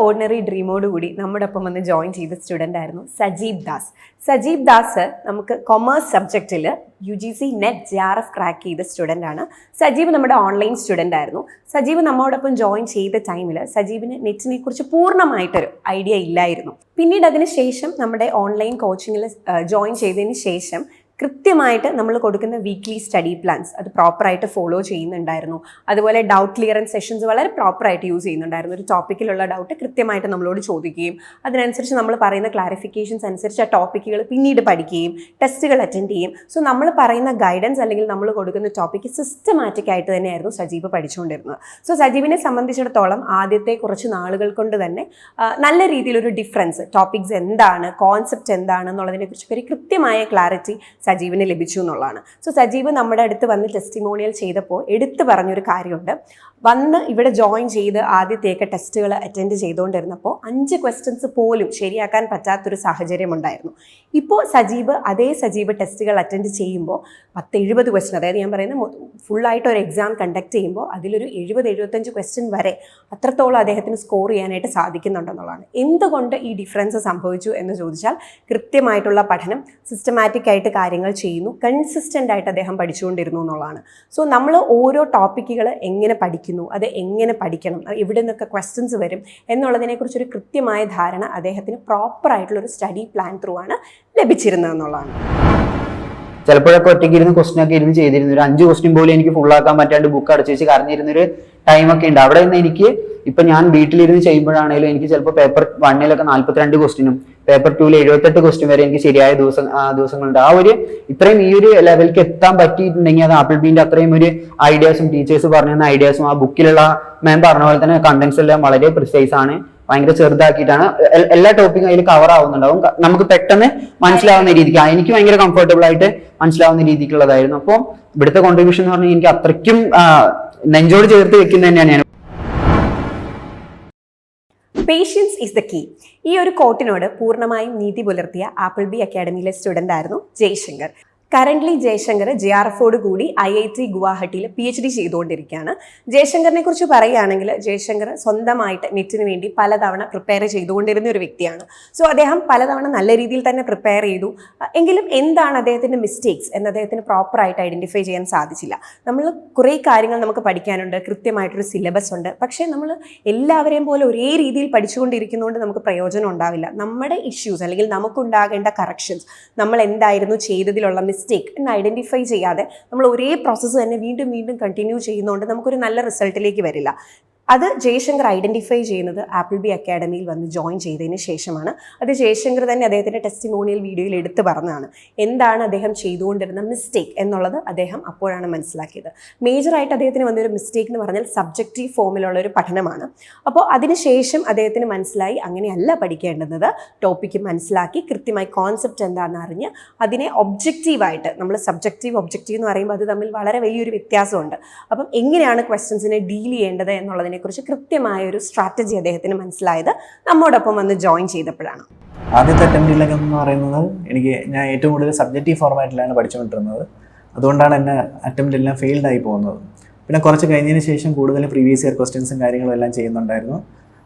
Ordinary ഡ്രീമോട് കൂടി നമ്മുടെ ഒപ്പം വന്ന് ജോയിൻ ചെയ്ത സ്റ്റുഡൻ്റ് ആയിരുന്നു സജീബ് ദാസ്. സജീബ് ദാസ് നമുക്ക് കൊമേഴ്സ് സബ്ജക്റ്റിൽ UGC നെറ്റ് JRF ക്രാക്ക് ചെയ്ത സ്റ്റുഡൻ്റ് ആണ്. സജീബ് നമ്മുടെ ഓൺലൈൻ സ്റ്റുഡൻ്റ് ആയിരുന്നു. സജീബ് നമ്മോടൊപ്പം ജോയിൻ ചെയ്ത ടൈമിൽ സജീബിന് നെറ്റിനെ കുറിച്ച് പൂർണ്ണമായിട്ടൊരു ഐഡിയ ഇല്ലായിരുന്നു. പിന്നീട് അതിന് ശേഷം നമ്മുടെ ഓൺലൈൻ കോച്ചിങ്ങിൽ ജോയിൻ ചെയ്തതിന് ശേഷം കൃത്യമായിട്ട് നമ്മൾ കൊടുക്കുന്ന വീക്ക്ലി സ്റ്റഡി പ്ലാൻസ് അത് പ്രോപ്പറായിട്ട് ഫോളോ ചെയ്യുന്നുണ്ടായിരുന്നു. അതുപോലെ ഡൗട്ട് ക്ലിയറൻസ് സെഷൻസ് വളരെ പ്രോപ്പറായിട്ട് യൂസ് ചെയ്യുന്നുണ്ടായിരുന്നു. ഒരു ടോപ്പിക്കിലുള്ള ഡൗട്ട് കൃത്യമായിട്ട് നമ്മളോട് ചോദിക്കുകയും അതിനനുസരിച്ച് നമ്മൾ പറയുന്ന ക്ലാരിഫിക്കേഷൻസ് അനുസരിച്ച് ആ ടോപ്പിക്കുകൾ പിന്നീട് പഠിക്കുകയും ടെസ്റ്റുകൾ അറ്റൻഡ് ചെയ്യും. സോ നമ്മൾ പറയുന്ന ഗൈഡൻസ് അല്ലെങ്കിൽ നമ്മൾ കൊടുക്കുന്ന ടോപ്പിക്ക് സിസ്റ്റമാറ്റിക് ആയിട്ട് തന്നെയായിരുന്നു സജീബ് പഠിച്ചുകൊണ്ടിരുന്നത്. സോ സജീബിനെ സംബന്ധിച്ചിടത്തോളം ആദ്യത്തെ കുറച്ച് നാളുകൾ കൊണ്ട് തന്നെ നല്ല രീതിയിലൊരു ഡിഫറൻസ്, ടോപ്പിക്സ് എന്താണ്, കോൺസെപ്റ്റ് എന്താണ് എന്നുള്ളതിനെക്കുറിച്ച് ഒരു കൃത്യമായ ക്ലാരിറ്റി സജീവിന് ലഭിച്ചു എന്നുള്ളതാണ്. സോ സജീവ് നമ്മുടെ അടുത്ത് വന്ന് ടെസ്റ്റിമോണിയൽ ചെയ്തപ്പോൾ എടുത്തു പറഞ്ഞൊരു കാര്യമുണ്ട്. വന്ന് ഇവിടെ ജോയിൻ ചെയ്ത് ആദ്യത്തെയൊക്കെ ടെസ്റ്റുകൾ അറ്റൻഡ് ചെയ്തുകൊണ്ടിരുന്നപ്പോൾ 5 ക്വസ്റ്റ്യൻസ് പോലും ശരിയാക്കാൻ പറ്റാത്തൊരു സാഹചര്യം ഉണ്ടായിരുന്നു. ഇപ്പോൾ അതേ സജീബ് ടെസ്റ്റുകൾ അറ്റൻഡ് ചെയ്യുമ്പോൾ 10-70 ക്വസ്റ്റ്യൻ, അതായത് ഞാൻ പറയുന്നത് ഫുള്ളായിട്ട് ഒരു എക്സാം കണ്ടക്ട് ചെയ്യുമ്പോൾ അതിലൊരു 70-75 ക്വസ്റ്റ്യൻ വരെ അത്രത്തോളം അദ്ദേഹത്തിന് സ്കോർ ചെയ്യാനായിട്ട് സാധിക്കുന്നുണ്ടെന്നുള്ളതാണ്. എന്തുകൊണ്ട് ഈ ഡിഫറൻസ് സംഭവിച്ചു എന്ന് ചോദിച്ചാൽ കൃത്യമായിട്ടുള്ള പഠനം, സിസ്റ്റമാറ്റിക് ആയിട്ട് കാര്യങ്ങൾ ചെയ്യുന്നു, കൺസിസ്റ്റൻ്റ് ആയിട്ട് അദ്ദേഹം പഠിച്ചുകൊണ്ടിരുന്നു എന്നുള്ളതാണ്. സോ നമ്മൾ ഓരോ ടോപ്പിക്കുകൾ എങ്ങനെ പഠിക്കുന്നു, അത് എങ്ങനെ പഠിക്കണം, എവിടെ നിന്നൊക്കെ ക്വസ്റ്റ്യൻസ് വരും എന്നുള്ളതിനെക്കുറിച്ചൊരു കൃത്യമായ ധാരണ അദ്ദേഹത്തിന് പ്രോപ്പറായിട്ടുള്ളൊരു സ്റ്റഡി പ്ലാൻ ത്രൂ ആണ് ലഭിച്ചിരുന്നത് എന്നുള്ളതാണ്. ചിലപ്പോഴൊക്കെ ഒറ്റയ്ക്ക് ഇരുന്ന് ക്വസ്റ്റ്യൻ ഒക്കെ ഇരുന്ന് ചെയ്തിരുന്നു. ഒരു 5 ക്വസ്റ്റ്യൻ പോലും എനിക്ക് ഫുള്ളാക്കാൻ പറ്റാണ്ട് ബുക്ക് അടച്ചു വെച്ച് കരഞ്ഞിരുന്നൊരു ടൈമൊക്കെ ഉണ്ട്. അവിടെ നിന്ന് എനിക്ക് ഇപ്പൊ ഞാൻ വീട്ടിലിരുന്ന് ചെയ്യുമ്പോഴാണെങ്കിലും എനിക്ക് ചിലപ്പോൾ പേപ്പർ 1-ലൊക്കെ 42 ക്വസ്റ്റ്യനും പേപ്പർ 2-ൽ 78 ക്വസ്റ്റ്യൻ വരെ എനിക്ക് ശരിയായ ദിവസങ്ങളുണ്ട്. ഇത്രയും ഈ ഒരു ലെവലിലേക്ക് എത്താൻ പറ്റിയിട്ടുണ്ടെങ്കിൽ അത് ആപ്പിൾ ബീന്റെ അത്രയും ഒരു ഐഡിയാസും ടീച്ചേഴ്സ് പറഞ്ഞു തന്ന ഐഡിയാസും ആ ബുക്കിലുള്ള മാം പറഞ്ഞ പോലെ തന്നെ കണ്ടന്റ്സ് എല്ലാം വളരെ പ്രിസൈസ് ആണ്. ഭയങ്കര ചെറുതാക്കിയിട്ടാണ് എല്ലാ ടോപ്പിക്കും അതിൽ കവർ ആവുന്നുണ്ടാവും. നമുക്ക് പെട്ടെന്ന് മനസ്സിലാവുന്ന രീതിക്ക്, എനിക്ക് ഭയങ്കര കംഫർട്ടബിൾ ആയിട്ട് മനസ്സിലാവുന്ന രീതിക്കുള്ളതായിരുന്നു. അപ്പോൾ ഇവിടുത്തെ കോൺട്രിബ്യൂഷൻ എന്ന് പറഞ്ഞാൽ എനിക്ക് അത്രയ്ക്കും നെഞ്ചോട് ചേർത്ത് വെക്കുന്നത് തന്നെയാണ് ഞാൻ. Patience is the key. ഈ ഒരു കോട്ടിനോട് പൂർണ്ണമായും നീതി പുലർത്തിയ ആപ്പിൾ ബി അക്കാഡമിയിലെ സ്റ്റുഡൻ്റ് ആയിരുന്നു ജയശങ്കർ. കറൻ്റ്ലി ജയശങ്കർ JRFോട് കൂടി IIT ഗുവാഹട്ടിയിൽ PhD ചെയ്തുകൊണ്ടിരിക്കുകയാണ്. ജയശങ്കറിനെ കുറിച്ച് പറയുകയാണെങ്കിൽ ജയശങ്കർ സ്വന്തമായിട്ട് നെറ്റിന് വേണ്ടി പലതവണ പ്രിപ്പയർ ചെയ്തുകൊണ്ടിരുന്ന ഒരു വ്യക്തിയാണ്. സോ അദ്ദേഹം പലതവണ നല്ല രീതിയിൽ തന്നെ പ്രിപ്പയർ ചെയ്തു. എങ്കിലും എന്താണ് അദ്ദേഹത്തിൻ്റെ മിസ്റ്റേക്സ് എന്ന് അദ്ദേഹത്തിന് പ്രോപ്പറായിട്ട് ഐഡൻറ്റിഫൈ ചെയ്യാൻ സാധിച്ചില്ല. നമ്മൾ കുറേ കാര്യങ്ങൾ നമുക്ക് പഠിക്കാനുണ്ട്, കൃത്യമായിട്ടൊരു സിലബസ് ഉണ്ട്. പക്ഷേ നമ്മൾ എല്ലാവരെയും പോലെ ഒരേ രീതിയിൽ പഠിച്ചുകൊണ്ടിരിക്കുന്നതുകൊണ്ട് നമുക്ക് പ്രയോജനം ഉണ്ടാവില്ല. നമ്മുടെ ഇഷ്യൂസ് അല്ലെങ്കിൽ നമുക്കുണ്ടാകേണ്ട കറക്ഷൻസ്, നമ്മൾ എന്തായിരുന്നു ചെയ്തതിലുള്ള മിസ്റ്റേക്ക് എന്ന് ഐഡൻറ്റിഫൈ ചെയ്യാതെ നമ്മൾ ഒരേ പ്രോസസ്സ് തന്നെ വീണ്ടും വീണ്ടും കണ്ടിന്യൂ ചെയ്യുന്നതുകൊണ്ട് നമുക്കൊരു നല്ല റിസൾട്ടിലേക്ക് വരില്ല. അത് ജയശങ്കർ ഐഡൻറ്റിഫൈ ചെയ്യുന്നത് ആപ്പിൾ ബി അക്കാഡമിയിൽ വന്ന് ജോയിൻ ചെയ്തതിന് ശേഷമാണ്. അത് ജയശങ്കർ തന്നെ അദ്ദേഹത്തിൻ്റെ ടെസ്റ്റിമോണിയൽ വീഡിയോയിൽ എടുത്തു പറഞ്ഞതാണ്. എന്താണ് അദ്ദേഹം ചെയ്തുകൊണ്ടിരുന്ന മിസ്റ്റേക്ക് എന്നുള്ളത് അദ്ദേഹം അപ്പോഴാണ് മനസ്സിലാക്കിയത്. മേജറായിട്ട് അദ്ദേഹത്തിന് വന്നൊരു മിസ്റ്റേക്ക് എന്ന് പറഞ്ഞാൽ സബ്ജക്റ്റീവ് ഫോമിലുള്ളൊരു പഠനമാണ്. അപ്പോൾ അതിനുശേഷം അദ്ദേഹത്തിന് മനസ്സിലായി അങ്ങനെയല്ല പഠിക്കേണ്ടുന്നത്. ടോപ്പിക്ക് മനസ്സിലാക്കി കൃത്യമായി കോൺസെപ്റ്റ് എന്താണെന്ന് അറിഞ്ഞ് അതിനെ ഒബ്ജക്റ്റീവായിട്ട്, നമ്മൾ സബ്ജക്റ്റീവ് ഒബ്ജക്റ്റീവ് എന്ന് പറയുമ്പോൾ അത് തമ്മിൽ വളരെ വലിയൊരു വ്യത്യാസമുണ്ട്. അപ്പം എങ്ങനെയാണ് ക്വസ്റ്റ്യൻസിനെ ഡീൽ ചെയ്യേണ്ടത് എന്നുള്ളതിനെ കുറിച്ച് കൃത്യമായ ഒരു സ്ട്രാറ്റജി അദ്ദേഹത്തിന് മനസ്സിലായത് നമ്മോടൊപ്പം വന്ന് ജോയിൻ ചെയ്തപ്പോഴാണ്. ആദ്യത്തെ അറ്റംപ്റ്റിലൊക്കെ എന്ന് പറയുന്നത് ഞാൻ ഏറ്റവും കൂടുതൽ സബ്ജക്റ്റീവ് ഫോർമാറ്റിലാണ് പഠിച്ചുകൊണ്ടിരുന്നത്. അതുകൊണ്ടാണ് എന്നെ അറ്റംപ്റ്റെല്ലാം ഫെയിൽഡ് ആയി പോകുന്നത്. പിന്നെ കുറച്ച് കഴിഞ്ഞതിന് ശേഷം കൂടുതൽ പ്രീവിയസ് ഇയർ ക്വസ്റ്റ്യൻസും കാര്യങ്ങളും എല്ലാം ചെയ്യുന്നുണ്ടായിരുന്നു.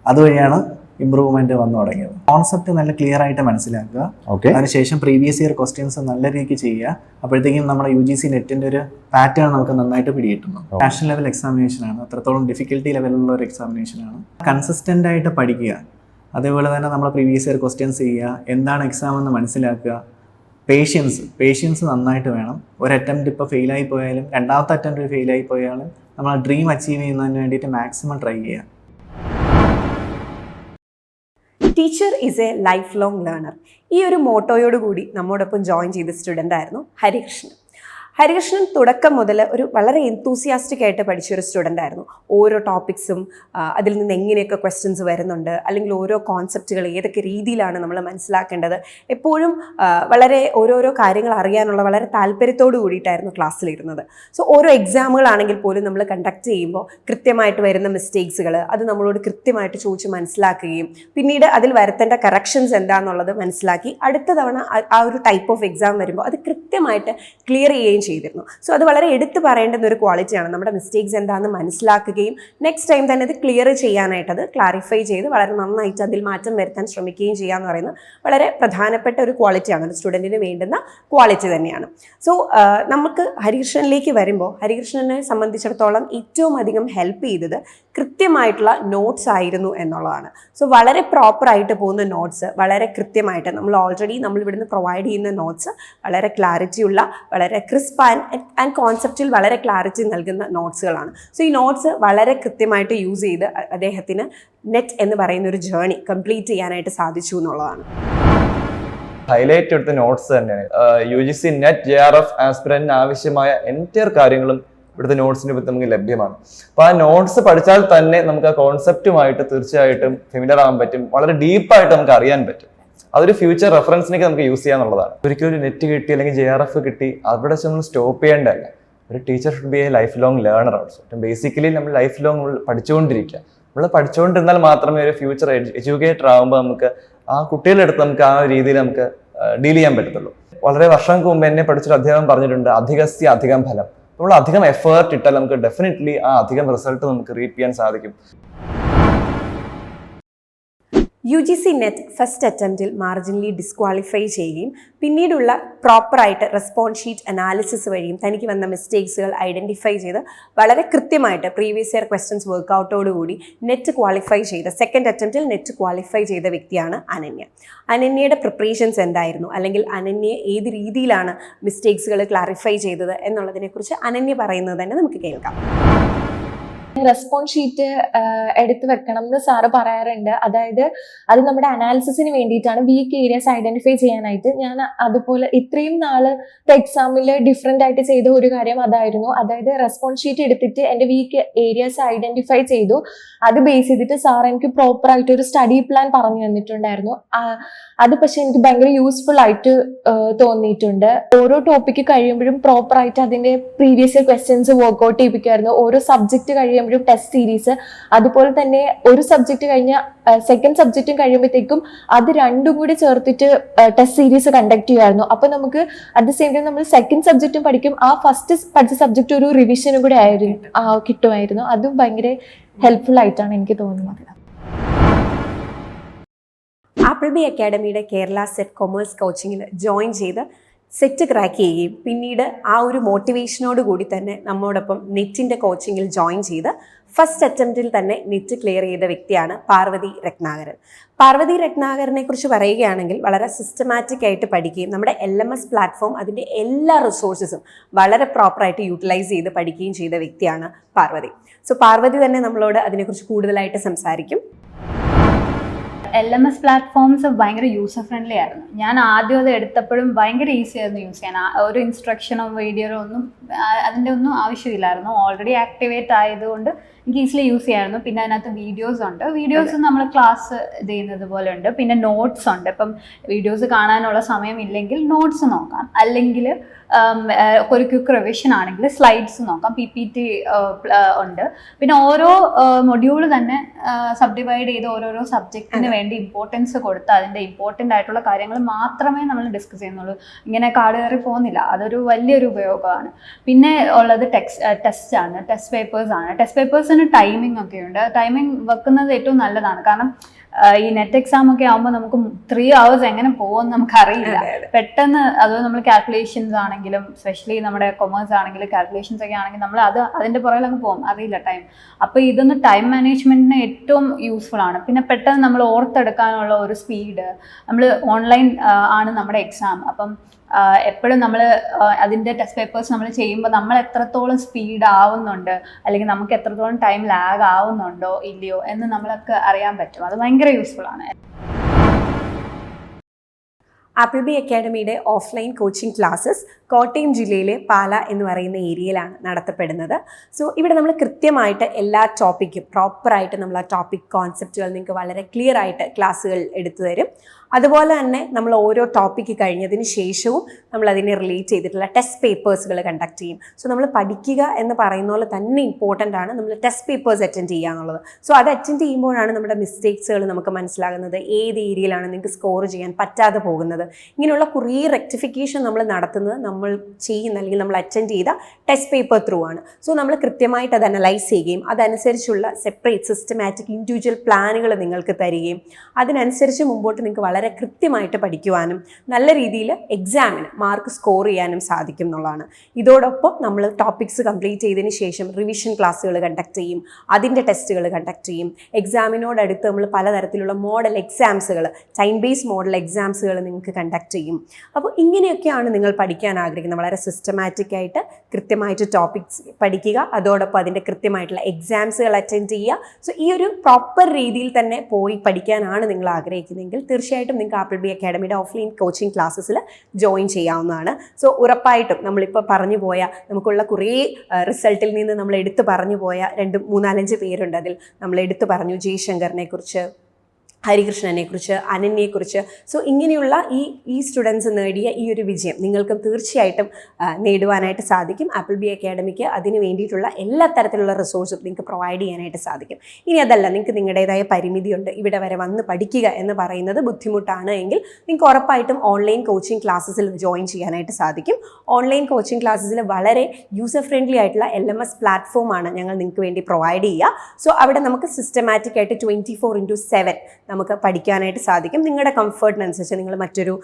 അതുവഴിയാണ് ഇമ്പ്രൂവ്മെന്റ് വന്നു തുടങ്ങിയത്. കോൺസെപ്റ്റ് നല്ല ക്ലിയർ ആയിട്ട് മനസ്സിലാക്കുക, അതിനുശേഷം പ്രീവിയസ് ഇയർ ക്വസ്റ്റ്യൻസ് നല്ല രീതിക്ക് ചെയ്യുക. അപ്പോഴത്തേക്കും നമ്മുടെ UGC നെറ്റിന്റെ ഒരു പാറ്റേൺ നമുക്ക് നന്നായിട്ട് പിടികിട്ടുന്നു. നാഷണൽ ലെവൽ എക്സാമിനേഷൻ ആണ്, അത്രത്തോളം ഡിഫിക്കൽട്ടി ലെവലുള്ള ഒരു എക്സാമിനേഷൻ ആണ്. കൺസിസ്റ്റന്റ് ആയിട്ട് പഠിക്കുക, അതേപോലെ തന്നെ നമ്മൾ പ്രീവിയസ് ഇയർ ക്വസ്റ്റ്യൻസ് ചെയ്യുക, എന്താണ് എക്സാം എന്ന് മനസ്സിലാക്കുക. പേഷ്യൻസ് നന്നായിട്ട് വേണം. ഒരു അറ്റംപ്റ്റ് ഇപ്പോൾ ഫെയിലായി പോയാലും രണ്ടാമത്തെ അറ്റംപ്റ്റ് ഫെയിലായി പോയാലും നമ്മൾ ഡ്രീം അച്ചീവ് ചെയ്യുന്നതിന് വേണ്ടിയിട്ട് മാക്സിമം ട്രൈ ചെയ്യുക. Teacher is A life long learner. ഈ ഒരു മോട്ടോയോടുകൂടി നമ്മോടൊപ്പം ജോയിൻ ചെയ്ത സ്റ്റുഡൻ്റ് ആയിരുന്നു ഹരികൃഷ്ണൻ. ഹരികൃഷ്ണൻ തുടക്കം മുതൽ ഒരു വളരെ എന്തൂസിയാസ്റ്റിക് ആയിട്ട് പഠിച്ചൊരു സ്റ്റുഡൻ്റ് ആയിരുന്നു. ഓരോ ടോപ്പിക്സും അതിൽ നിന്ന് എങ്ങനെയൊക്കെ ക്വസ്റ്റ്യൻസ് വരുന്നുണ്ട്, അല്ലെങ്കിൽ ഓരോ കോൺസെപ്റ്റുകൾ ഏതൊക്കെ രീതിയിലാണ് നമ്മൾ മനസ്സിലാക്കേണ്ടത്, എപ്പോഴും വളരെ ഓരോരോ കാര്യങ്ങൾ അറിയാനുള്ള വളരെ താല്പര്യത്തോടു കൂടിയിട്ടായിരുന്നു ക്ലാസ്സിലിരുന്നത്. സോ ഓരോ എക്സാമുകളാണെങ്കിൽ പോലും നമ്മൾ കണ്ടക്ട് ചെയ്യുമ്പോൾ കൃത്യമായിട്ട് വരുന്ന മിസ്റ്റേക്സുകൾ അത് നമ്മളോട് കൃത്യമായിട്ട് ചോദിച്ച് മനസ്സിലാക്കുകയും പിന്നീട് അതിൽ വരുത്തേണ്ട കറക്ഷൻസ് എന്താണെന്നുള്ളത് മനസ്സിലാക്കി അടുത്ത തവണ ആ ഒരു ടൈപ്പ് ഓഫ് എക്സാം വരുമ്പോൾ അത് കൃത്യമായിട്ട് ക്ലിയർ ചെയ്യുകയും ചെയ്തിരുന്നു. സോ അത് വളരെ എടുത്തു പറയേണ്ടുന്ന ഒരു ക്വാളിറ്റിയാണ്. നമ്മുടെ മിസ്റ്റേക്സ് എന്താണെന്ന് മനസ്സിലാക്കുകയും നെക്സ്റ്റ് ടൈം തന്നെ അത് ക്ലിയർ ചെയ്യാനായിട്ട്, അത് ക്ലാരിഫൈ ചെയ്ത് വളരെ നന്നായിട്ട് അതിൽ മാറ്റം വരുത്താൻ ശ്രമിക്കുകയും ചെയ്യുക എന്ന് പറയുന്നത് വളരെ പ്രധാനപ്പെട്ട ഒരു ക്വാളിറ്റിയാണ്, ഒരു സ്റ്റുഡൻറ്റിന് വേണ്ടുന്ന ക്വാളിറ്റി തന്നെയാണ്. സോ നമുക്ക് ഹരികൃഷ്ണനിലേക്ക് വരുമ്പോൾ, ഹരികൃഷ്ണനെ സംബന്ധിച്ചിടത്തോളം ഏറ്റവും അധികം ഹെൽപ്പ് ചെയ്തത് കൃത്യമായിട്ടുള്ള നോട്ട്സ് ആയിരുന്നു എന്നുള്ളതാണ്. സോ വളരെ പ്രോപ്പറായിട്ട് പോകുന്ന നോട്ട്സ്, വളരെ കൃത്യമായിട്ട് നമ്മൾ ഇവിടുന്ന് പ്രൊവൈഡ് ചെയ്യുന്ന നോട്ട്സ് വളരെ ക്ലാരിറ്റി ഉള്ള, വളരെ ക്രിസ്പ് ആൻഡ് കോൺസെപ്റ്റിൽ വളരെ ക്ലാരിറ്റി നൽകുന്ന നോട്ട്സുകളാണ്. സോ ഈ നോട്ട്സ് വളരെ കൃത്യമായിട്ട് യൂസ് ചെയ്ത് അദ്ദേഹത്തിന് നെറ്റ് എന്ന് പറയുന്ന ഒരു ജേർണി കംപ്ലീറ്റ് ചെയ്യാനായിട്ട് സാധിച്ചു എന്നുള്ളതാണ്. ഹൈലൈറ്റ് എടുത്ത നോട്ട്സ് തന്നെയാണ്. UGC നെറ്റ് JRF ആസ്പിറന്റിന് ആവശ്യമായ എൻറ്റയർ കാര്യങ്ങളും ഇവിടുത്തെ നോട്ട്സിന് നമുക്ക് ലഭ്യമാണ്. അപ്പോൾ ആ നോട്ട്സ് പഠിച്ചാൽ തന്നെ നമുക്ക് ആ കോൺസെപ്റ്റുമായിട്ട് തീർച്ചയായിട്ടും ഫെമിലിയർ ആകാൻ പറ്റും, വളരെ ഡീപ്പായിട്ട് നമുക്ക് അറിയാൻ പറ്റും. അതൊരു ഫ്യൂച്ചർ റെഫറൻസിനൊക്കെ നമുക്ക് യൂസ് ചെയ്യാന്നുള്ളതാണ്. ഒരിക്കലും ഒരു നെറ്റ് കിട്ടി അല്ലെങ്കിൽ JRF കിട്ടി അവിടെ നമ്മൾ സ്റ്റോപ്പ് ചെയ്യേണ്ടതല്ല. ഒരു teacher should be A life long learner also. Basically നമ്മൾ ലൈഫ് ലോങ് പഠിച്ചുകൊണ്ടിരിക്കുക. നമ്മൾ പഠിച്ചുകൊണ്ടിരുന്നാൽ മാത്രമേ ഒരു ഫ്യൂച്ചർ എഡ്യൂക്കേറ്റർ ആകുമ്പോൾ നമുക്ക് ആ കുട്ടികളുടെ അടുത്ത് നമുക്ക് ആ രീതിയിൽ നമുക്ക് ഡീൽ ചെയ്യാൻ പറ്റത്തുള്ളൂ. വളരെ വർഷങ്ങൾക്ക് മുമ്പ് എന്നെ പഠിച്ചൊരു അധ്യാപകൻ പറഞ്ഞിട്ടുണ്ട്, അധികസ്യ അധികം ഫലം. നമ്മൾ അധികം എഫേർട്ട് ഇട്ടാൽ നമുക്ക് ഡെഫിനറ്റ്ലി ആ അധികം റിസൾട്ട് നമുക്ക് റീപ്പ് ചെയ്യാൻ സാധിക്കും. UGC നെറ്റ് ഫസ്റ്റ് അറ്റംപ്റ്റിൽ മാർജിനലി ഡിസ്ക്വാളിഫൈ ചെയ്യുകയും പിന്നീടുള്ള പ്രോപ്പറായിട്ട് റെസ്പോൺസ് ഷീറ്റ് അനാലിസിസ് വഴിയും തനിക്ക് വന്ന മിസ്റ്റേക്സുകൾ ഐഡൻറ്റിഫൈ ചെയ്ത് വളരെ കൃത്യമായിട്ട് പ്രീവിയസ് ഇയർ ക്വസ്റ്റ്യൻസ് വർക്കൗട്ടോടുകൂടി നെറ്റ് ക്വാളിഫൈ ചെയ്ത, സെക്കൻഡ് അറ്റംപ്റ്റിൽ നെറ്റ് ക്വാളിഫൈ ചെയ്ത വ്യക്തിയാണ് അനന്യ. അനന്യയുടെ പ്രിപ്പറേഷൻസ് എന്തായിരുന്നു, അല്ലെങ്കിൽ അനന്യ ഏത് രീതിയിലാണ് മിസ്റ്റേക്സുകൾ ക്ലാരിഫൈ ചെയ്തത് എന്നുള്ളതിനെക്കുറിച്ച് അനന്യ പറയുന്നത് തന്നെ നമുക്ക് കേൾക്കാം. റെസ്പോൺസ് ഷീറ്റ് എടുത്തു വെക്കണം എന്ന് സാറ് പറയാറുണ്ട്. അതായത് അത് നമ്മുടെ അനാലിസിസിന് വേണ്ടിയിട്ടാണ്, വീക്ക് ഏരിയാസ് ഐഡന്റിഫൈ ചെയ്യാനായിട്ട്. ഞാൻ അതുപോലെ ഇത്രയും നാള് എക്സാമിൽ ഡിഫറെന്റ് ആയിട്ട് ചെയ്ത ഒരു കാര്യം അതായിരുന്നു. അതായത് റെസ്പോൺസ് ഷീറ്റ് എടുത്തിട്ട് എൻ്റെ വീക്ക് ഏരിയാസ് ഐഡന്റിഫൈ ചെയ്തു. അത് ബേസ് ചെയ്തിട്ട് സാർ എനിക്ക് പ്രോപ്പർ ആയിട്ട് ഒരു സ്റ്റഡി പ്ലാൻ പറഞ്ഞു തന്നിട്ടുണ്ടായിരുന്നു. അത് പക്ഷെ എനിക്ക് ഭയങ്കര യൂസ്ഫുൾ ആയിട്ട് തോന്നിയിട്ടുണ്ട്. ഓരോ ടോപ്പിക്ക് കഴിയുമ്പോഴും പ്രോപ്പർ ആയിട്ട് അതിന്റെ പ്രീവിയസ് ഇയർ ക്വസ്റ്റ്യൻസ് വർക്ക്ഔട്ട് ചെയ്യിപ്പിക്കുമായിരുന്നു. ഓരോ സബ്ജക്ട് കഴിയുമ്പോഴും ടെസ്റ്റ് സീരീസ്, അതുപോലെ തന്നെ ഒരു സബ്ജക്ട് കഴിഞ്ഞ സെക്കൻഡ് സബ്ജക്റ്റും കഴിയുമ്പോഴത്തേക്കും അത് രണ്ടും കൂടി ചേർത്തിട്ട് ടെസ്റ്റ് സീരീസ് കണ്ടക്ട് ചെയ്യുമായിരുന്നു. അപ്പൊ നമുക്ക് അറ്റ് ദ സെയിം ടൈം നമ്മൾ സെക്കൻഡ് സബ്ജക്റ്റും പഠിക്കും, ആ ഫസ്റ്റ് പഠിച്ച സബ്ജക്റ്റ് ഒരു റിവിഷനും കൂടെ കിട്ടുമായിരുന്നു. അതും ഭയങ്കര ഹെൽപ്ഫുൾ ആയിട്ടാണ് എനിക്ക് തോന്നുന്നത്. ആപ്പിൾബി അക്കാഡമിയുടെ കേരള സെറ്റ് കൊമേഴ്സ് കോച്ചിങ്ങിൽ ജോയിൻ ചെയ്ത് സെറ്റ് ക്രാക്ക് ചെയ്യുകയും പിന്നീട് ആ ഒരു മോട്ടിവേഷനോട് കൂടി തന്നെ നമ്മോടൊപ്പം നെറ്റിൻ്റെ കോച്ചിങ്ങിൽ ജോയിൻ ചെയ്ത് ഫസ്റ്റ് അറ്റംപ്റ്റിൽ തന്നെ നെറ്റ് ക്ലിയർ ചെയ്ത വ്യക്തിയാണ് പാർവതി രത്നാകരൻ. പാർവതി രത്നാകരനെ കുറിച്ച് പറയുകയാണെങ്കിൽ വളരെ സിസ്റ്റമാറ്റിക് ആയിട്ട് പഠിക്കുകയും നമ്മുടെ LMS പ്ലാറ്റ്ഫോം അതിൻ്റെ എല്ലാ റിസോഴ്സസും വളരെ പ്രോപ്പറായിട്ട് യൂട്ടിലൈസ് ചെയ്ത് പഠിക്കുകയും ചെയ്ത വ്യക്തിയാണ് പാർവതി. സോ പാർവതി തന്നെ നമ്മളോട് അതിനെക്കുറിച്ച് കൂടുതലായിട്ട് സംസാരിക്കും. LMS പ്ലാറ്റ്ഫോംസ് ഭയങ്കര യൂസർ ഫ്രണ്ട്ലി ആയിരുന്നു. ഞാൻ ആദ്യം അത് എടുത്തപ്പോഴും ഭയങ്കര ഈസി ആയിരുന്നു യൂസ് ചെയ്യാൻ. ഒരു ഇൻസ്ട്രക്ഷനോ വീഡിയോയോ ഒന്നും അതിൻ്റെ ഒന്നും ആവശ്യമില്ലായിരുന്നു. ഓൾറെഡി ആക്ടിവേറ്റ് ആയതുകൊണ്ട് എനിക്ക് ഈസിലി യൂസ് ചെയ്യാമായിരുന്നു. പിന്നെ അതിനകത്ത് വീഡിയോസ് ഉണ്ട്. വീഡിയോസ് നമ്മൾ ക്ലാസ് ചെയ്യുന്നത് പോലെ ഉണ്ട്. പിന്നെ നോട്ട്സ് ഉണ്ട്. ഇപ്പം വീഡിയോസ് കാണാനുള്ള സമയമില്ലെങ്കിൽ നോട്ട്സ് നോക്കാം, അല്ലെങ്കിൽ ഒരു ക്വിക്ക് റിവിഷൻ ആണെങ്കിൽ സ്ലൈഡ്സ് നോക്കാം. PPT ഉണ്ട്. പിന്നെ ഓരോ മൊഡ്യൂൾ തന്നെ സബ്ഡിവൈഡ് ചെയ്ത് ഓരോരോ സബ്ജക്റ്റിന് വേണ്ടി ഇമ്പോർട്ടൻസ് കൊടുത്ത് അതിൻ്റെ ഇമ്പോർട്ടൻ്റ് ആയിട്ടുള്ള കാര്യങ്ങൾ മാത്രമേ നമ്മൾ ഡിസ്കസ് ചെയ്യുന്നുള്ളൂ. ഇങ്ങനെ കാട് കയറി പോകുന്നില്ല. അതൊരു വലിയൊരു ഉപയോഗമാണ്. പിന്നെ ഉള്ളത് ടെസ്റ്റ് ആണ്, ടെസ്റ്റ് പേപ്പേഴ്സ് ആണ്. ടെസ്റ്റ് പേപ്പേഴ്സിന് ടൈമിംഗ് ഒക്കെ ഉണ്ട്. ടൈമിംഗ് വെക്കുന്നത് ഏറ്റവും നല്ലതാണ്. കാരണം ഈ നെറ്റ് എക്സാം ഒക്കെ ആകുമ്പോൾ നമുക്ക് 3 hours എങ്ങനെ പോകുമെന്ന് നമുക്കറിയില്ല. പെട്ടെന്ന് അത് നമ്മൾ കാൽക്കുലേഷൻസ് ആണെങ്കിലും, സ്പെഷ്യലി നമ്മുടെ കൊമേഴ്സ് ആണെങ്കിലും കാൽക്കുലേഷൻസ് ഒക്കെ ആണെങ്കിൽ നമ്മൾ അതിൻ്റെ പുറകിൽ അങ്ങ് പോകും, അറിയില്ല ടൈം. അപ്പോൾ ഇതൊന്ന് ടൈം മാനേജ്മെന്റിന് ഏറ്റവും യൂസ്ഫുൾ ആണ്. പിന്നെ പെട്ടെന്ന് നമ്മൾ ഓർത്തെടുക്കാനുള്ള ഒരു സ്പീഡ്, നമ്മൾ ഓൺലൈൻ ആണ് നമ്മുടെ എക്സാം. അപ്പം എപ്പോഴും നമ്മൾ അതിൻ്റെ ടെസ്റ്റ് പേപ്പേഴ്സ് നമ്മൾ ചെയ്യുമ്പോൾ നമ്മൾ എത്രത്തോളം സ്പീഡ് ആവുന്നുണ്ട്, അല്ലെങ്കിൽ നമുക്ക് എത്രത്തോളം ടൈം ലാഗ് ആവുന്നുണ്ടോ ഇല്ലയോ എന്ന് നമ്മളൊക്കെ അറിയാൻ പറ്റും. അത് ഭയങ്കര യൂസ്ഫുൾ ആണ്. ആപ്പിൾബി അക്കാഡമിയുടെ ഓഫ്ലൈൻ കോച്ചിങ് ക്ലാസ്സസ് കോട്ടയം ജില്ലയിലെ പാല എന്ന് പറയുന്ന ഏരിയയിലാണ് നടത്തപ്പെടുന്നത്. സോ ഇവിടെ നമ്മൾ കൃത്യമായിട്ട് എല്ലാ ടോപ്പിക്കും പ്രോപ്പറായിട്ട് നമ്മൾ ആ ടോപ്പിക് കോൺസെപ്റ്റുകൾ നിങ്ങൾക്ക് വളരെ ക്ലിയർ ആയിട്ട് ക്ലാസ്സുകൾ എടുത്തു തരും. അതുപോലെ തന്നെ നമ്മൾ ഓരോ ടോപ്പിക്ക് കഴിഞ്ഞതിന് ശേഷവും നമ്മൾ അതിനെ റിലേറ്റ് ചെയ്തിട്ടുള്ള ടെസ്റ്റ് പേപ്പേഴ്സുകൾ കണ്ടക്ട് ചെയ്യും. സോ നമ്മൾ പഠിക്കുക എന്ന് പറയുന്ന പോലെ തന്നെ ഇമ്പോർട്ടൻ്റ് ആണ് നമ്മൾ ടെസ്റ്റ് പേപ്പേഴ്സ് അറ്റൻഡ് ചെയ്യുക എന്നുള്ളത്. സോ അത് അറ്റൻഡ് ചെയ്യുമ്പോഴാണ് നമ്മുടെ മിസ്റ്റേക്സുകൾ നമുക്ക് മനസ്സിലാകുന്നത്, ഏത് ഏരിയയിലാണ് നിങ്ങൾക്ക് സ്കോർ ചെയ്യാൻ പറ്റാതെ പോകുന്നത്. ഇങ്ങനെയുള്ള കുറേ റെക്ടിഫിക്കേഷൻ നമ്മൾ നടത്തുന്നത് നമ്മൾ ചെയ്യുന്ന അല്ലെങ്കിൽ നമ്മൾ അറ്റൻഡ് ചെയ്ത ടെസ്റ്റ് പേപ്പർ ത്രൂ ആണ്. സോ നമ്മൾ കൃത്യമായിട്ട് അത് അനലൈസ് ചെയ്യുകയും അതനുസരിച്ചുള്ള സെപ്പറേറ്റ് സിസ്റ്റമാറ്റിക് ഇൻഡിവിജ്വൽ പ്ലാനുകൾ നിങ്ങൾക്ക് തരികയും അതിനനുസരിച്ച് മുമ്പോട്ട് നിങ്ങൾക്ക് വളരെ കൃത്യമായിട്ട് പഠിക്കുവാനും നല്ല രീതിയിൽ എക്സാമിന് മാർക്ക് സ്കോർ ചെയ്യാനും സാധിക്കും എന്നുള്ളതാണ്. ഇതോടൊപ്പം നമ്മൾ ടോപ്പിക്സ് കംപ്ലീറ്റ് ചെയ്തതിന് ശേഷം റിവിഷൻ ക്ലാസ്സുകൾ കണ്ടക്ട് ചെയ്യും, അതിൻ്റെ ടെസ്റ്റുകൾ കണ്ടക്ട് ചെയ്യും. എക്സാമിനോടടുത്ത് നമ്മൾ പലതരത്തിലുള്ള മോഡൽ എക്സാംസുകൾ, ടൈം ബേസ്ഡ് മോഡൽ എക്സാംസുകൾ നിങ്ങൾക്ക് കണ്ടക്ട് ചെയ്യും. അപ്പോൾ ഇങ്ങനെയൊക്കെയാണ് നിങ്ങൾ പഠിക്കാൻ ആഗ്രഹിക്കുന്നത്. വളരെ സിസ്റ്റമാറ്റിക് ആയിട്ട് കൃത്യമായിട്ട് ടോപ്പിക്സ് പഠിക്കുക, അതോടൊപ്പം അതിൻ്റെ കൃത്യമായിട്ടുള്ള എക്സാംസുകൾ അറ്റൻഡ് ചെയ്യുക. സോ ഈ ഒരു പ്രോപ്പർ രീതിയിൽ തന്നെ പോയി പഠിക്കാനാണ് നിങ്ങൾ ആഗ്രഹിക്കുന്നതെങ്കിൽ തീർച്ചയായിട്ടും നിങ്ങൾക്ക് ആപ്പിൾ ബി അക്കാഡമിയുടെ ഓഫ്ലൈൻ കോച്ചിങ് ക്ലാസ്സസിൽ ജോയിൻ ചെയ്യാവുന്നതാണ്. സോ ഉറപ്പായിട്ടും നമ്മളിപ്പോൾ പറഞ്ഞു പോയ നമുക്കുള്ള കുറേ റിസൾട്ടിൽ നിന്ന് നമ്മൾ എടുത്തു പറഞ്ഞു പോയ 2-3-4-5 പേരുണ്ട്. അതിൽ നമ്മൾ എടുത്തു പറഞ്ഞു ജയശങ്കറിനെ കുറിച്ച്, ഹരികൃഷ്ണനെ കുറിച്ച്, അനന്യയെക്കുറിച്ച്. സോ ഇങ്ങനെയുള്ള ഈ സ്റ്റുഡൻസ് നേടിയ ഈ ഒരു വിജയം നിങ്ങൾക്കും തീർച്ചയായിട്ടും നേടുവാനായിട്ട് സാധിക്കും. ആപ്പിൾ ബി അക്കാഡമിക്ക് അതിന് വേണ്ടിയിട്ടുള്ള എല്ലാ തരത്തിലുള്ള റിസോഴ്സും നിങ്ങൾക്ക് പ്രൊവൈഡ് ചെയ്യാനായിട്ട് സാധിക്കും. ഇനി അതല്ല, നിങ്ങൾക്ക് നിങ്ങളുടേതായ പരിമിതിയുണ്ട്, ഇവിടെ വരെ വന്ന് പഠിക്കുക എന്ന് പറയുന്നത് ബുദ്ധിമുട്ടാണ് എങ്കിൽ നിങ്ങൾക്ക് ഉറപ്പായിട്ടും ഓൺലൈൻ കോച്ചിങ് ക്ലാസ്സസിൽ ജോയിൻ ചെയ്യാനായിട്ട് സാധിക്കും. ഓൺലൈൻ കോച്ചിങ് ക്ലാസ്സസിൽ വളരെ യൂസർ ഫ്രണ്ട്ലി ആയിട്ടുള്ള LMS പ്ലാറ്റ്ഫോമാണ് ഞങ്ങൾ നിങ്ങൾക്ക് വേണ്ടി പ്രൊവൈഡ് ചെയ്യുക. സോ അവിടെ നമുക്ക് സിസ്റ്റമാറ്റിക് ആയിട്ട് 24/7 നമുക്ക് പഠിക്കാനായിട്ട് സാധിക്കും. നിങ്ങളുടെ കംഫർട്ടിനനുസരിച്ച് നിങ്ങൾ മറ്റൊരു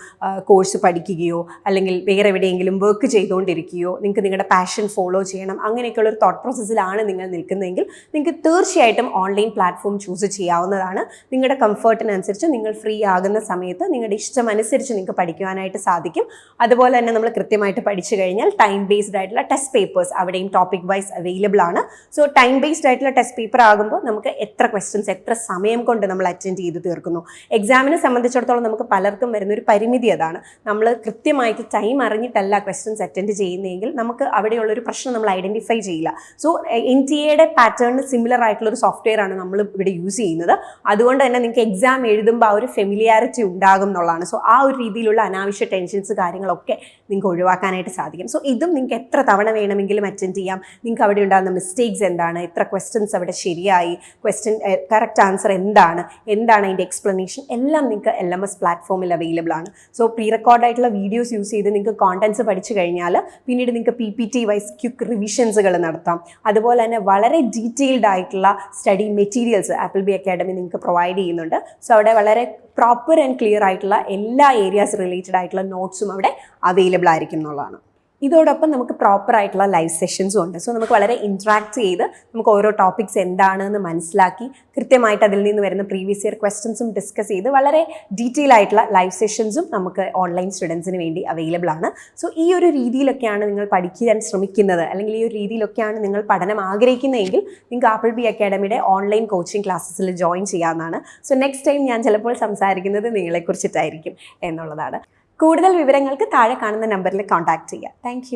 കോഴ്സ് പഠിക്കുകയോ അല്ലെങ്കിൽ വേറെ എവിടെയെങ്കിലും വർക്ക് ചെയ്തുകൊണ്ടിരിക്കുകയോ നിങ്ങൾക്ക് നിങ്ങളുടെ പാഷൻ ഫോളോ ചെയ്യണം അങ്ങനെയൊക്കെയുള്ള ഒരു തോട്ട് പ്രോസസ്സിലാണ് നിങ്ങൾ നിൽക്കുന്നതെങ്കിൽ നിങ്ങൾക്ക് തീർച്ചയായിട്ടും ഓൺലൈൻ പ്ലാറ്റ്ഫോം ചൂസ് ചെയ്യാവുന്നതാണ്. നിങ്ങളുടെ കംഫർട്ടിനനുസരിച്ച് നിങ്ങൾ ഫ്രീ ആകുന്ന സമയത്ത് നിങ്ങളുടെ ഇഷ്ടം അനുസരിച്ച് നിങ്ങൾക്ക് പഠിക്കുവാനായിട്ട് സാധിക്കും. അതുപോലെ തന്നെ നമ്മൾ കൃത്യമായിട്ട് പഠിച്ചു കഴിഞ്ഞാൽ ടൈം ബേസ്ഡ് ആയിട്ടുള്ള ടെസ്റ്റ് പേപ്പേഴ്സ് അവിടെയും ടോപ്പിക് വൈസ് അവൈലബിൾ ആണ്. സോ ടൈം ബേസ്ഡ് ആയിട്ടുള്ള ടെസ്റ്റ് പേപ്പർ ആകുമ്പോൾ നമുക്ക് എത്ര ക്വസ്റ്റ്യൻസ് എത്ര സമയം കൊണ്ട് നമ്മൾ അറ്റൻഡ് ചെയ്ത് തീർക്കുന്നു. എക്സാമിനെ സംബന്ധിച്ചിടത്തോളം നമുക്ക് പലർക്കും വരുന്ന ഒരു പരിമിതി അതാണ്. നമ്മൾ കൃത്യമായിട്ട് ടൈം അറിഞ്ഞിട്ടല്ല ക്വസ്റ്റ്യൻസ് അറ്റൻഡ് ചെയ്യുന്നതെങ്കിൽ നമുക്ക് അവിടെയുള്ളൊരു പ്രശ്നം നമ്മൾ ഐഡൻറ്റിഫൈ ചെയ്യില്ല. സോ NTA പാറ്റേണിന് സിമിലർ ആയിട്ടുള്ളൊരു സോഫ്റ്റ്വെയർ ആണ് നമ്മൾ ഇവിടെ യൂസ് ചെയ്യുന്നത്. അതുകൊണ്ട് തന്നെ നിങ്ങൾക്ക് എക്സാം എഴുതുമ്പോൾ ആ ഒരു ഫെമിലിയാരിറ്റി ഉണ്ടാകും എന്നുള്ളതാണ്. സോ ആ ഒരു രീതിയിലുള്ള അനാവശ്യ ടെൻഷൻസ് കാര്യങ്ങളൊക്കെ നിങ്ങൾക്ക് ഒഴിവാക്കാനായിട്ട് സാധിക്കും. സോ ഇതും നിങ്ങൾക്ക് എത്ര തവണ വേണമെങ്കിലും അറ്റൻഡ് ചെയ്യാം. നിങ്ങൾക്ക് അവിടെ ഉണ്ടാകുന്ന മിസ്റ്റേക്സ് എന്താണ്, എത്ര ക്വസ്റ്റ്യൻസ് അവിടെ ശരിയായി, ക്വസ്റ്റ്യൻ കറക്റ്റ് ആൻസർ എന്താണ് അതിൻ്റെ എക്സ്പ്ലനേഷൻ എല്ലാം നിങ്ങൾക്ക് LMS പ്ലാറ്റ്ഫോമിൽ അവൈലബിൾ ആണ്. സോ പ്രീ റെക്കോർഡായിട്ടുള്ള വീഡിയോസ് യൂസ് ചെയ്ത് നിങ്ങൾക്ക് കോണ്ടൻറ്റ്സ് പഠിച്ചു കഴിഞ്ഞാൽ പിന്നീട് നിങ്ങൾക്ക് PPT വൈസ് ക്വിക്ക് റിവിഷൻസുകൾ നടത്താം. അതുപോലെ തന്നെ വളരെ ഡീറ്റെയിൽഡ് ആയിട്ടുള്ള study materials apple B academy നിങ്ങൾക്ക് പ്രൊവൈഡ് ചെയ്യുന്നുണ്ട്. സോ അവിടെ വളരെ പ്രോപ്പർ ആൻഡ് ക്ലിയർ ആയിട്ടുള്ള എല്ലാ ഏരിയാസ് റിലേറ്റഡ് ആയിട്ടുള്ള നോട്ട്സും അവിടെ അവൈലബിൾ ആയിരിക്കും എന്നുള്ളതാണ്. ഇതോടൊപ്പം നമുക്ക് പ്രോപ്പർ ആയിട്ടുള്ള ലൈവ് സെഷൻസും ഉണ്ട്. സോ നമുക്ക് വളരെ ഇൻട്രാക്ട് ചെയ്ത് നമുക്ക് ഓരോ ടോപ്പിക്സ് എന്താണെന്ന് മനസ്സിലാക്കി കൃത്യമായിട്ട് അതിൽ നിന്ന് വരുന്ന പ്രീവിയസ് ഇയർ ക്വസ്റ്റ്യൻസും ഡിസ്കസ് ചെയ്ത് വളരെ ഡീറ്റെയിൽ ആയിട്ടുള്ള ലൈവ് സെഷൻസും നമുക്ക് ഓൺലൈൻ സ്റ്റുഡൻസിന് വേണ്ടി അവൈലബിൾ ആണ്. സോ ഈ ഒരു രീതിയിലൊക്കെയാണ് നിങ്ങൾ പഠിക്കാൻ ശ്രമിക്കുന്നത് അല്ലെങ്കിൽ ഈ ഒരു രീതിയിലൊക്കെയാണ് നിങ്ങൾ പഠനം ആഗ്രഹിക്കുന്നതെങ്കിൽ നിങ്ങൾക്ക് ആപ്പിൾ ബി അക്കാഡമിയുടെ ഓൺലൈൻ കോച്ചിങ് ക്ലാസ്സസിൽ ജോയിൻ ചെയ്യാവുന്നതാണ്. സോ നെക്സ്റ്റ് ടൈം ഞാൻ ചിലപ്പോൾ സംസാരിക്കുന്നത് നിങ്ങളെക്കുറിച്ചിട്ടായിരിക്കും എന്നുള്ളതാണ്. കൂടുതൽ വിവരങ്ങൾക്ക് താഴെ കാണുന്ന നമ്പറിൽ കോൺടാക്ട് ചെയ്യുക. താങ്ക്